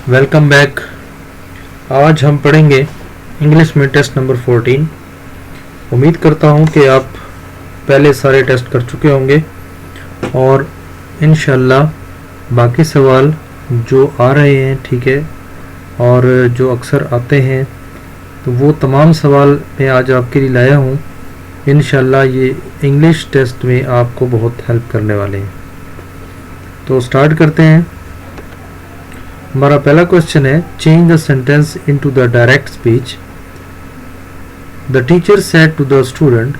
Welcome back. आज हम पढ़ेंगे इंग्लिश में टेस्ट नंबर 14। उम्मीद करता हूँ कि आप पहले सारे टेस्ट कर चुके होंगे और इंशाल्लाह बाकी सवाल जो आ रहे हैं, ठीक है, और जो अक्सर आते हैं, तो वो तमाम सवाल मैं आज आपके लिए लाया हूँ। इंशाल्लाह ये इंग्लिश टेस्ट में आपको बहुत हेल्प करने वाले हैं। तो स्टार्ट करते हैं। हमारा पहला क्वेश्चन है, change the sentence into the direct speech. The teacher said to the student,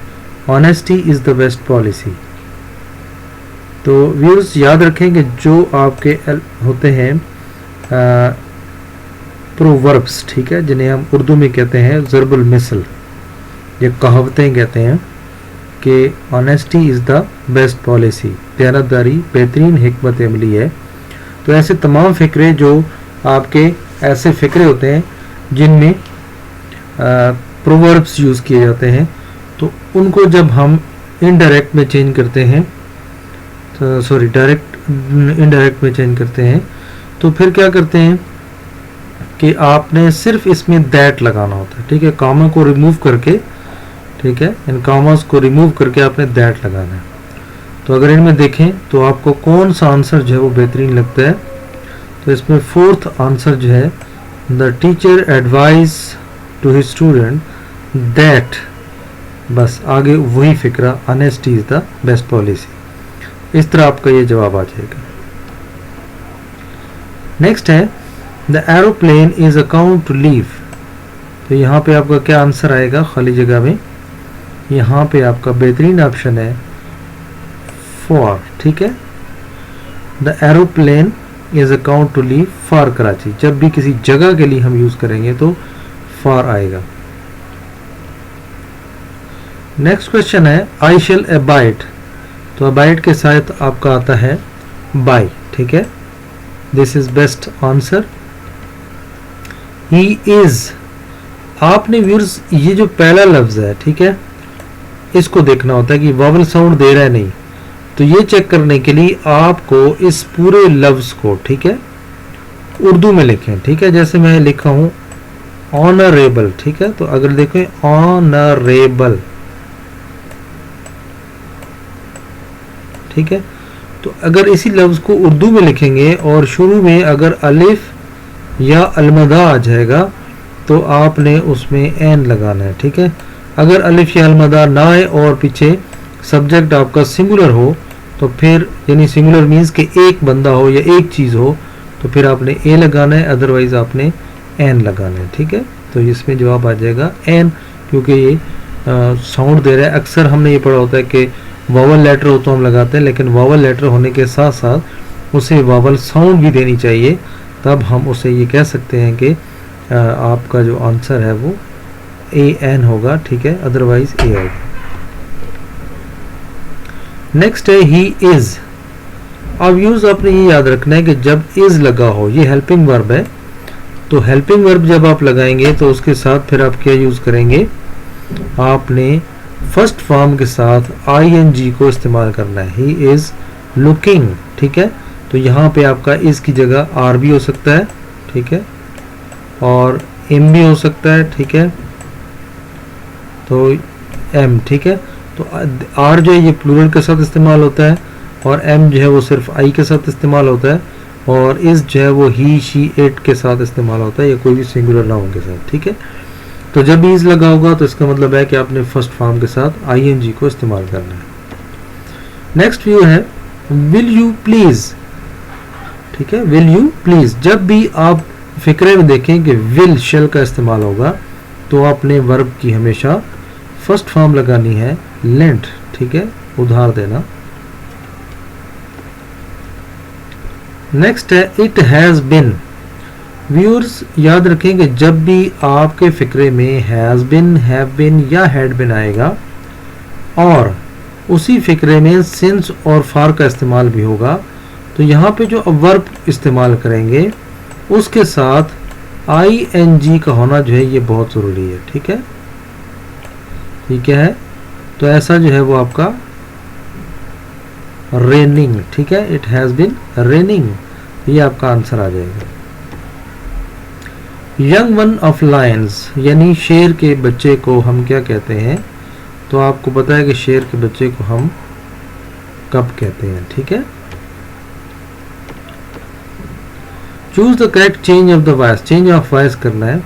honesty is the best policy. तो व्यूअर्स याद रखें कि जो आपके होते हैं प्रोवर्ब्स, ठीक है, जिन्हें हम उर्दू में कहते हैं ज़रबुल मिसल, ये कहावतें कहते हैं कि honesty is the best policy, दयानतदारी बेहतरीन हिकमत अमली है। तो ऐसे तमाम फ़िक्रे जो आपके ऐसे फ़िक्रे होते हैं जिनमें प्रोवर्ब्स यूज़ किए जाते हैं, तो उनको जब हम इनडायरेक्ट में चेंज करते हैं, तो सॉरी डायरेक्ट इनडायरेक्ट में चेंज करते हैं, तो फिर क्या करते हैं कि आपने सिर्फ इसमें दैट लगाना होता है, ठीक है, कॉमा को रिमूव करके, ठीक है, इन कॉमास को रिमूव करके आपने दैट लगाना है। तो अगर इनमें देखें तो आपको कौन सा आंसर जो है वो बेहतरीन लगता है, तो इसमें फोर्थ आंसर जो है, the teacher advise to his student that, बस आगे वही फिक्रा, honesty is the best policy. इस तरह आपका ये जवाब आ जाएगा। नेक्स्ट है, the aeroplane is account to leave. तो यहाँ पे आपका क्या आंसर आएगा खाली जगह में? यहाँ पे आपका बेहतरीन ऑप्शन है फॉर, ठीक है, the aeroplane is account to leave for Karachi. जब भी किसी जगह के लिए हम यूज करेंगे तो फॉर आएगा। नेक्स्ट क्वेश्चन है, आई शेल अबाइड। तो अबाइड के साथ आपका आता है बाय, ठीक है, this is best answer. He is, आपने व्यूअर्स ये जो पहला लफ्ज है, ठीक है, इसको देखना होता है कि वॉवल साउंड दे रहा है नहीं। तो ये चेक करने के लिए आपको इस पूरे लफ्ज को, ठीक है, उर्दू में लिखें, ठीक है, जैसे मैं लिखा हूं ऑनरेबल, ठीक है, तो अगर देखें ऑनरेबल, ठीक है, तो अगर इसी लफ्ज को उर्दू में लिखेंगे और शुरू में अगर अलिफ या अलमदा आ जाएगा तो आपने उसमें एन लगाना है, ठीक है। अगर अलिफ या अलमदा ना आए और पीछे सब्जेक्ट आपका सिंगुलर हो, तो फिर यानी सिंगुलर मीन्स कि एक बंदा हो या एक चीज़ हो, तो फिर आपने ए लगाना है, अदरवाइज आपने एन लगाना है, ठीक है। तो इसमें जवाब आ जाएगा एन, क्योंकि ये साउंड दे रहा है। अक्सर हमने ये पढ़ा होता है कि वावल लेटर हो तो हम लगाते हैं, लेकिन वावल लेटर होने के साथ साथ उसे वावल साउंड भी देनी चाहिए, तब हम उसे ये कह सकते हैं कि आपका जो आंसर है वो ए एन होगा, ठीक है, अदरवाइज ए आएगा। नेक्स्ट है ही इज। अब यूज आपने ये याद रखना है कि जब इज लगा हो, ये हेल्पिंग वर्ब है, तो हेल्पिंग वर्ब जब आप लगाएंगे तो उसके साथ फिर आप क्या यूज करेंगे, आपने फर्स्ट फॉर्म के साथ आईएनजी को इस्तेमाल करना है। ही इज लुकिंग, ठीक है, तो यहाँ पे आपका इज की जगह आर भी हो सकता है, ठीक है, और एम भी हो सकता है, ठीक है, तो एम, ठीक है। तो आर जो है ये प्लूरल के साथ इस्तेमाल होता है और एम जो है वो सिर्फ आई के साथ इस्तेमाल होता है, और इस जो है वो ही शी इट के साथ इस्तेमाल होता है, या कोई भी सिंगुलर नाउन के साथ, ठीक है। तो जब भी इज लगा होगा तो इसका मतलब है कि आपने फर्स्ट फॉर्म के साथ आईएनजी को इस्तेमाल करना है। नेक्स्ट व्यू है, विल यू प्लीज, ठीक है, विल यू प्लीज। जब भी आप फिक्रे में देखें कि विल शेल का इस्तेमाल होगा तो आपने वर्ब की हमेशा फर्स्ट फॉर्म लगानी है लेंट, ठीक है, उधार देना। नेक्स्ट है, इट हैज बिन। व्यूअर्स याद रखें कि जब भी आपके फिक्रे में हैज बिन, हैव बिन या हैड बिन आएगा और उसी फिक्रे में सिंस और फॉर का इस्तेमाल भी होगा, तो यहाँ पे जो वर्ब इस्तेमाल करेंगे उसके साथ आईएनजी का होना जो है ये बहुत ज़रूरी है, ठीक है, ठीक है। तो ऐसा जो है वो आपका रेनिंग, ठीक है, इट हैज़ बिन रेनिंग, ये आपका आंसर आ जाएगा। यंग वन ऑफ लायंस, यानी शेर के बच्चे को हम क्या कहते हैं? तो आपको पता है कि शेर के बच्चे को हम कब कहते हैं, ठीक है। Choose the correct change of the voice, change of voice करना है।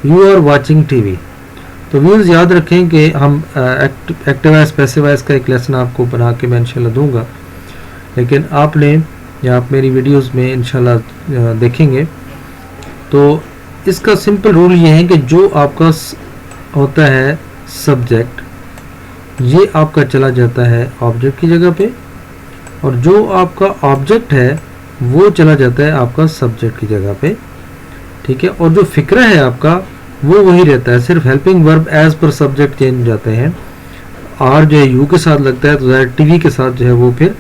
You are watching TV. तो व्यूअर्स याद रखें कि हम एक्टिव वॉइस पैसिव वॉइस का एक लेसन आपको बना के मैं इंशाल्लाह दूंगा, लेकिन आपने या आप मेरी वीडियोस में इंशाल्लाह देखेंगे। तो इसका सिंपल रूल ये है कि जो आपका होता है सब्जेक्ट, ये आपका चला जाता है ऑब्जेक्ट की जगह पे, और जो आपका ऑब्जेक्ट है वो चला जाता है आपका सब्जेक्ट की जगह पे, ठीक है। और जो फिक्रा है आपका वो वही रहता है, सिर्फ helping verb as per subject change हो जाते हैं। आर जो है यू के साथ लगता है, तो टीवी के साथ जो है वो फिर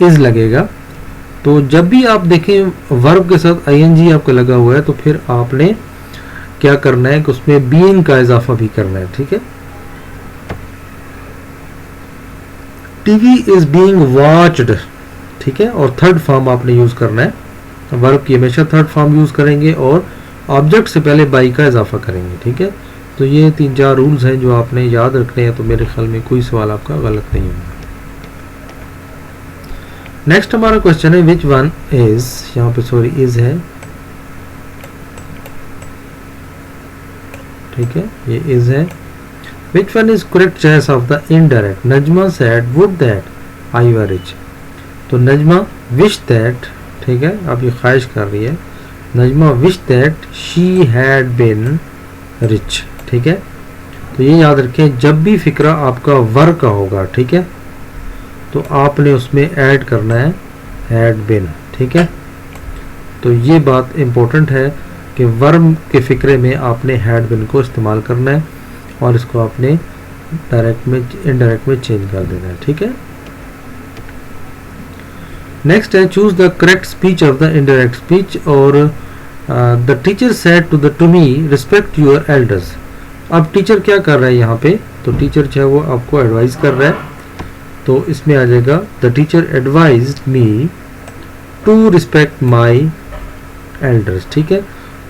इज लगेगा। तो जब भी आप देखें वर्ब के साथ आईएनजी आपका लगा हुआ है, तो फिर आपने क्या करना है कि उसमें बीइंग का इजाफा भी करना है, ठीक है। टीवी इज बीइंग वॉच्ड, ठीक है। और थर्ड फॉर्म आपने यूज करना है, वर्ब की हमेशा थर्ड फॉर्म यूज करेंगे और ऑब्जेक्ट से पहले बाई का इजाफा करेंगे, ठीक है। तो ये 3-4 रूल्स हैं जो आपने याद रखने हैं, तो मेरे ख्याल में कोई सवाल आपका गलत नहीं होगा। नेक्स्ट हमारा क्वेश्चन है विच वन इज, यहाँ पे सॉरी इज है, ठीक है, ये इज है। Which one is correct choice of the indirect? Najma said would that I were rich. तो नजमा विश दैट, ठीक है, अब ये ख्वाहिश कर रही है, Najma wish that she had been rich, ठीक है। तो ये याद रखें, जब भी फिक्रा आपका वर का होगा, ठीक है, तो आपने उसमें ऐड करना है हैड बिन, ठीक है। तो ये बात इम्पोर्टेंट है कि वर्ब के फिक्रे में आपने हैड बिन को इस्तेमाल करना है और इसको आपने डायरेक्ट में इनडायरेक्ट में चेंज कर देना है, ठीक है। नेक्स्ट है choose the correct speech of the indirect speech. और the teacher said to me respect your elders. अब टीचर क्या कर रहा है यहाँ पे? तो टीचर जो है वो आपको एडवाइस कर रहा है, तो इसमें आ जाएगा the teacher advised me to respect my elders, ठीक है।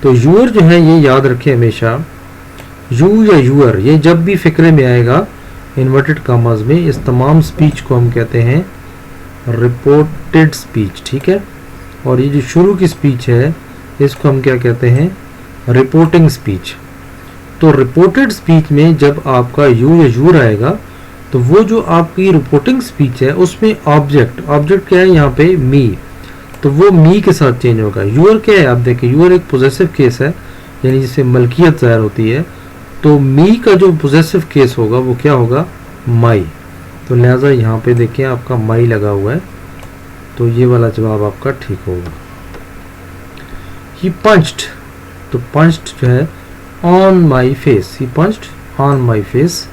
तो यूर जो है ये याद रखें हमेशा, यू या यूअर, ये जब भी फिक्रे में आएगा इन्वर्टेड कॉमास में, इस तमाम स्पीच को हम कहते हैं रिपोर्टेड स्पीच, ठीक है। और ये जो शुरू की स्पीच है इसको हम क्या कहते हैं? Reporting speech. तो रिपोर्टेड स्पीच में जब आपका यू या यूर आएगा, तो वो जो आपकी रिपोर्टिंग स्पीच है उसमें ऑब्जेक्ट क्या है यहाँ पे? मी। तो वो मी के साथ चेंज होगा। यूर क्या है? आप देखें, यूर एक पोजेसिव केस है, यानी जिससे मलकियत जाहिर होती है। तो मी का जो पोजेसिव केस होगा वो क्या होगा? माई। तो लिहाजा यहाँ पे देखिए आपका माई लगा हुआ है, तो ये वाला जवाब आपका ठीक होगा। ही पंच्ड, तो पंच्ड जो है on my face, he punched on my face,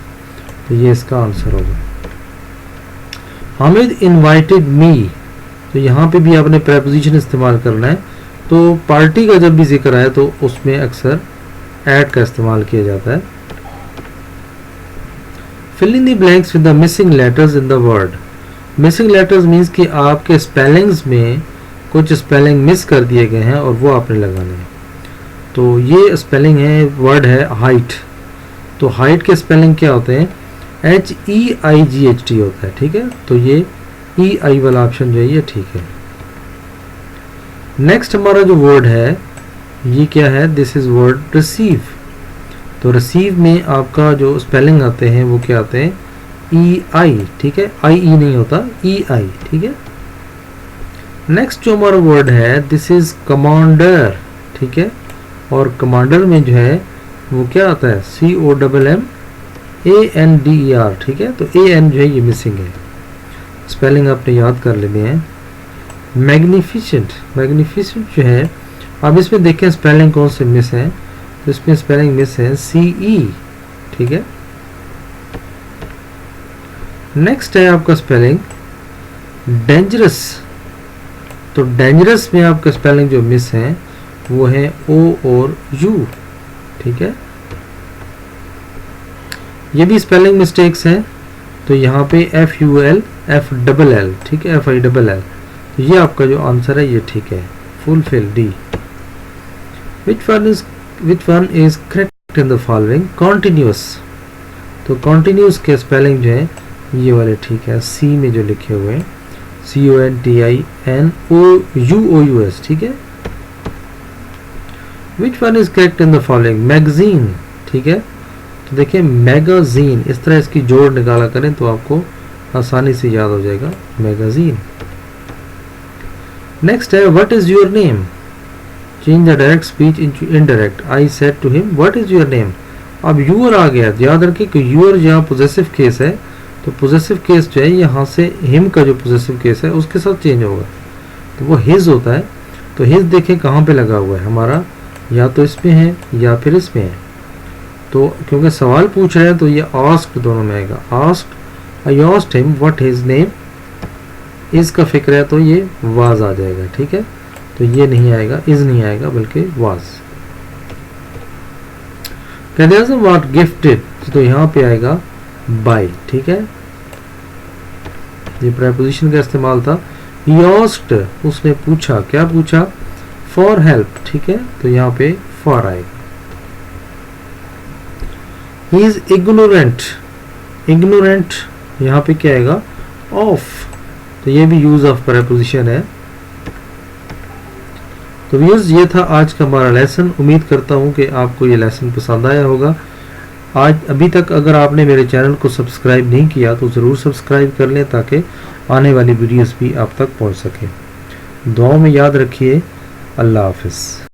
तो ये इसका आंसर होगा। हामिद इनवाइटेड मी, तो यहाँ पे भी आपने प्रेपोजिशन इस्तेमाल करना है। तो पार्टी का जब भी जिक्र आए तो उसमें अक्सर ऐड का इस्तेमाल किया जाता है। Fill in the blanks with the missing letters in the word. Missing letters means कि आपके स्पेलिंग्स में कुछ स्पेलिंग मिस कर दिए गए हैं और वो आपने लगाने हैं। तो ये स्पेलिंग है, वर्ड है हाइट। तो हाइट के स्पेलिंग क्या होते हैं? HEIGHT होता है, ठीक है। तो ये EI वाला ऑप्शन जो है ये ठीक है। नेक्स्ट हमारा जो वर्ड है ये क्या है? This is word receive. तो रिसीव में आपका जो स्पेलिंग आते हैं वो क्या आते हैं? EI, ठीक है, IE नहीं होता, EI, ठीक है। नेक्स्ट जो हमारा वर्ड है दिस इज कमांडर, ठीक है। और कमांडर में जो है वो क्या आता है? COMMANDER, ठीक है। तो AN जो है ये मिसिंग है, स्पेलिंग आपने याद कर लेने हैं। मैग्निफिसेंट, मैग्निफिसेंट जो है, अब इसमें देखें स्पेलिंग कौन से मिस हैं। तो इसमें स्पेलिंग मिस है CE, ठीक है। नेक्स्ट है आपका स्पेलिंग डेंजरस। तो डेंजरस में आपका स्पेलिंग जो मिस है वो है O और U, ठीक है। ये भी स्पेलिंग मिस्टेक्स हैं, तो यहाँ पे FUL FLL, ठीक है, FILL। तो ये आपका जो आंसर है ये ठीक है, fulfil D। Which one is which one is correct in the following? Continuous, तो कॉन्टिन्यूस के स्पेलिंग जो है ये वाले ठीक है, सी में जो लिखे हुए हैं CONTINOUS, ठीक है। Which one is correct in the following? Magazine, ठीक है। तो देखिए मैगजीन, इस तरह इसकी जोड़ निकाला करें तो आपको आसानी से याद हो जाएगा, मैगजीन। नेक्स्ट है what is your name? Change the direct speech into indirect. I said to him what is your name. अब यूर आ गया, याद रखिए कि यूर जहाँ पोजेसिव केस है तो पोजेसिव केस जो है यहाँ से हिम का जो पोजेसिव केस है उसके साथ चेंज होगा, तो वो हिज होता है। तो हिज देखें कहाँ पे लगा हुआ है हमारा, या तो इसमें है या फिर इसमें है। तो क्योंकि सवाल पूछ रहे हैं तो ये आस्क्ड दोनों में आएगा। Asked, I asked him what his name. Is का फिक्र है तो ये वाज आ जाएगा, ठीक है। तो ये नहीं आएगा, इज नहीं आएगा बल्कि वाज। कहते हैं व्हाट गिफ्टेड, तो यहाँ पे आएगा बाय, ठीक है। ये प्रेपोजिशन का इस्तेमाल था। He asked, उसने पूछा, क्या पूछा? फॉर हेल्प, ठीक है। तो यहाँ पे फॉर आएगा। He is ignorant, ignorant यहाँ पे क्या आएगा? ऑफ, तो ये भी यूज ऑफ प्रेपोजिशन है। तो व्यूअर्स ये था आज का हमारा लेसन। उम्मीद करता हूँ कि आपको ये लेसन पसंद आया होगा। आज अभी तक अगर आपने मेरे चैनल को सब्सक्राइब नहीं किया तो ज़रूर सब्सक्राइब कर लें ताकि आने वाली वीडियोस भी आप तक पहुँच सके। दुआ में याद रखिए। अल्लाह हाफिज़।